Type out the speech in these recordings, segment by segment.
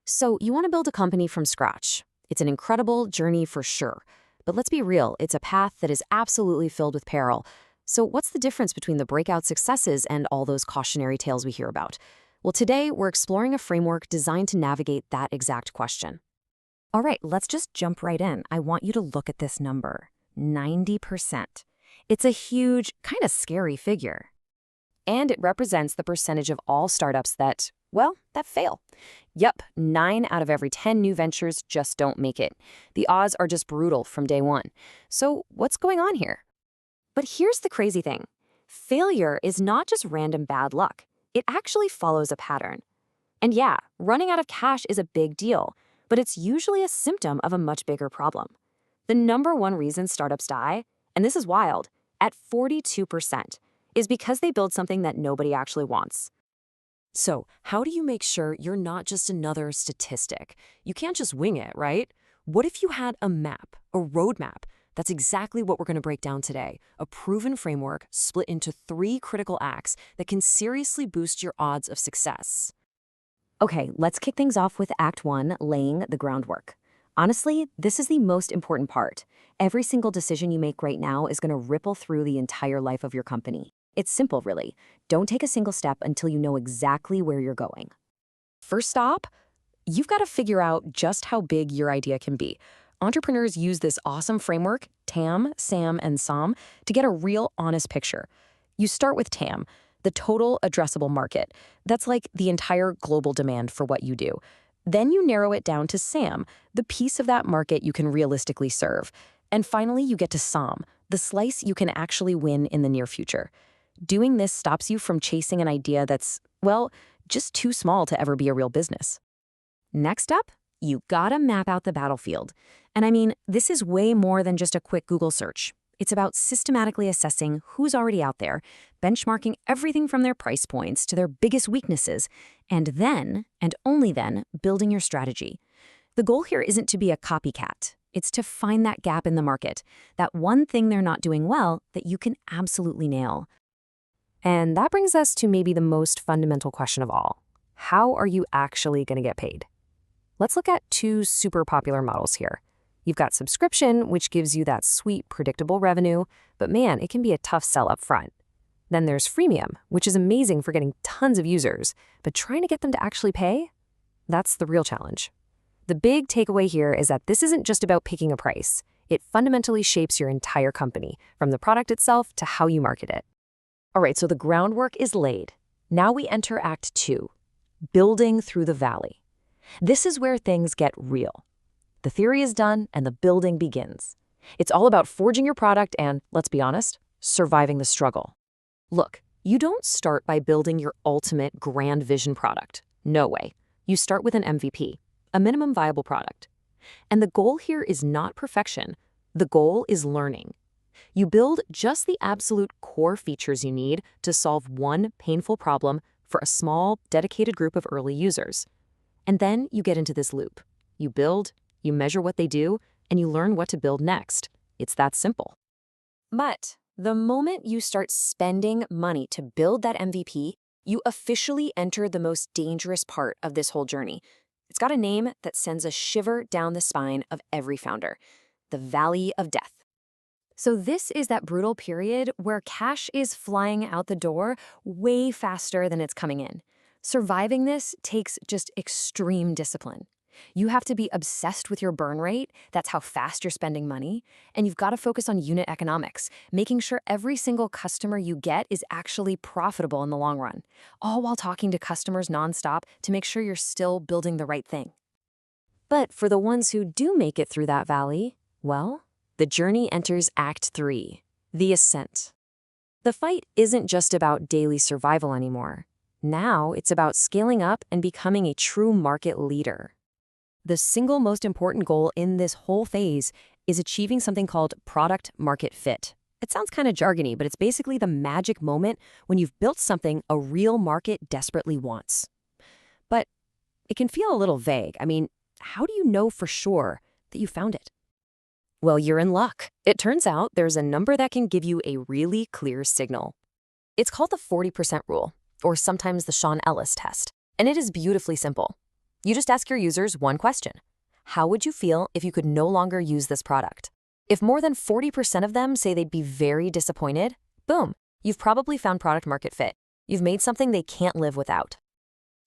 So you want to build a company from scratch. It's an incredible journey for sure. But let's be real, it's a path that is absolutely filled with peril. So what's the difference between the breakout successes and all those cautionary tales we hear about? Well, today we're exploring a framework designed to navigate that exact question. All right, let's just jump right in. I want you to look at this number, 90%. It's a huge, kind of scary figure. And it represents the percentage of all startups that fail. Yep, 9 out of every 10 new ventures just don't make it. The odds are just brutal from day one. So what's going on here? But here's the crazy thing. Failure is not just random bad luck. It actually follows a pattern. And yeah, running out of cash is a big deal, but it's usually a symptom of a much bigger problem. The number one reason startups die, and this is wild, at 42%, is because they build something that nobody actually wants. So, how do you make sure you're not just another statistic? You can't just wing it, right? What if you had a map, a roadmap? That's exactly what we're going to break down today. A proven framework split into 3 critical acts that can seriously boost your odds of success. Okay, let's kick things off with Act 1, laying the groundwork. Honestly, this is the most important part. Every single decision you make right now is going to ripple through the entire life of your company. It's simple, really. Don't take a single step until you know exactly where you're going. First stop, you've got to figure out just how big your idea can be. Entrepreneurs use this awesome framework, TAM, SAM, and SOM, to get a real honest picture. You start with TAM, the total addressable market. That's like the entire global demand for what you do. Then you narrow it down to SAM, the piece of that market you can realistically serve. And finally, you get to SOM, the slice you can actually win in the near future. Doing this stops you from chasing an idea that's, well, just too small to ever be a real business. Next up, you gotta map out the battlefield. And I mean, this is way more than just a quick Google search. It's about systematically assessing who's already out there, benchmarking everything from their price points to their biggest weaknesses, and then, and only then, building your strategy. The goal here isn't to be a copycat. It's to find that gap in the market, that one thing they're not doing well that you can absolutely nail. And that brings us to maybe the most fundamental question of all. How are you actually going to get paid? Let's look at 2 super popular models here. You've got subscription, which gives you that sweet, predictable revenue, but man, it can be a tough sell up front. Then there's freemium, which is amazing for getting tons of users, but trying to get them to actually pay? That's the real challenge. The big takeaway here is that this isn't just about picking a price. It fundamentally shapes your entire company, from the product itself to how you market it. All right, so the groundwork is laid. Now we enter Act 2, building through the valley. This is where things get real. The theory is done and the building begins. It's all about forging your product and, let's be honest, surviving the struggle. Look, you don't start by building your ultimate grand vision product. No way. You start with an MVP, a minimum viable product. And the goal here is not perfection. The goal is learning. You build just the absolute core features you need to solve one painful problem for a small, dedicated group of early users. And then you get into this loop. You build, you measure what they do, and you learn what to build next. It's that simple. But the moment you start spending money to build that MVP, you officially enter the most dangerous part of this whole journey. It's got a name that sends a shiver down the spine of every founder: the Valley of Death. So this is that brutal period where cash is flying out the door way faster than it's coming in. Surviving this takes just extreme discipline. You have to be obsessed with your burn rate, that's how fast you're spending money, and you've got to focus on unit economics, making sure every single customer you get is actually profitable in the long run, all while talking to customers nonstop to make sure you're still building the right thing. But for the ones who do make it through that valley, well, the journey enters Act 3, the ascent. The fight isn't just about daily survival anymore. Now it's about scaling up and becoming a true market leader. The single most important goal in this whole phase is achieving something called product market fit. It sounds kind of jargony, but it's basically the magic moment when you've built something a real market desperately wants. But it can feel a little vague. I mean, how do you know for sure that you found it? Well, you're in luck. It turns out there's a number that can give you a really clear signal. It's called the 40% rule, or sometimes the Sean Ellis test, and it is beautifully simple. You just ask your users one question. How would you feel if you could no longer use this product? If more than 40% of them say they'd be very disappointed, boom, you've probably found product market fit. You've made something they can't live without.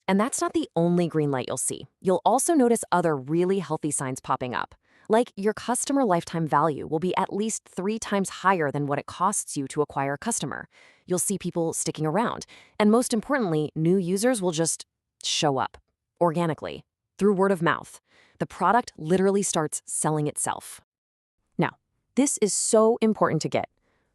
And that's not the only green light you'll see. You'll also notice other really healthy signs popping up. Like your customer lifetime value will be at least 3 times higher than what it costs you to acquire a customer. You'll see people sticking around. And most importantly, new users will just show up organically through word of mouth. The product literally starts selling itself. Now, this is so important to get.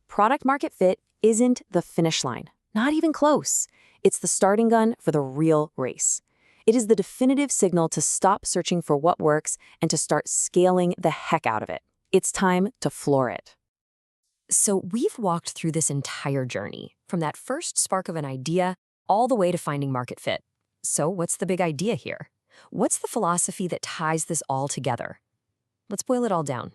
Product market fit isn't the finish line, not even close. It's the starting gun for the real race. It is the definitive signal to stop searching for what works and to start scaling the heck out of it. It's time to floor it. So we've walked through this entire journey, from that first spark of an idea all the way to finding market fit. So what's the big idea here? What's the philosophy that ties this all together? Let's boil it all down.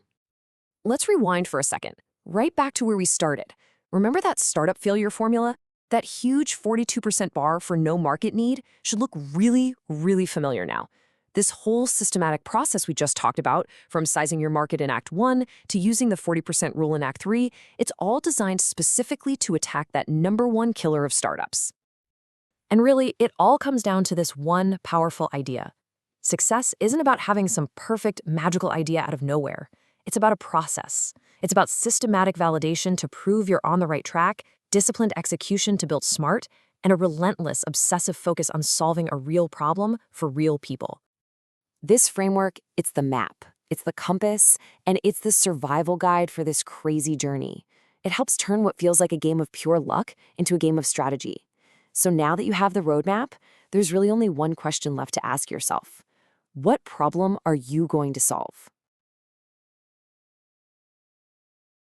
Let's rewind for a second, right back to where we started. Remember that startup failure formula? That huge 42% bar for no market need should look really, really familiar now. This whole systematic process we just talked about, from sizing your market in Act 1 to using the 40% rule in Act 3, it's all designed specifically to attack that #1 killer of startups. And really, it all comes down to this one powerful idea. Success isn't about having some perfect, magical idea out of nowhere. It's about a process. It's about systematic validation to prove you're on the right track, disciplined execution to build smart, and a relentless, obsessive focus on solving a real problem for real people. This framework, it's the map, it's the compass, and it's the survival guide for this crazy journey. It helps turn what feels like a game of pure luck into a game of strategy. So now that you have the roadmap, there's really only one question left to ask yourself. What problem are you going to solve?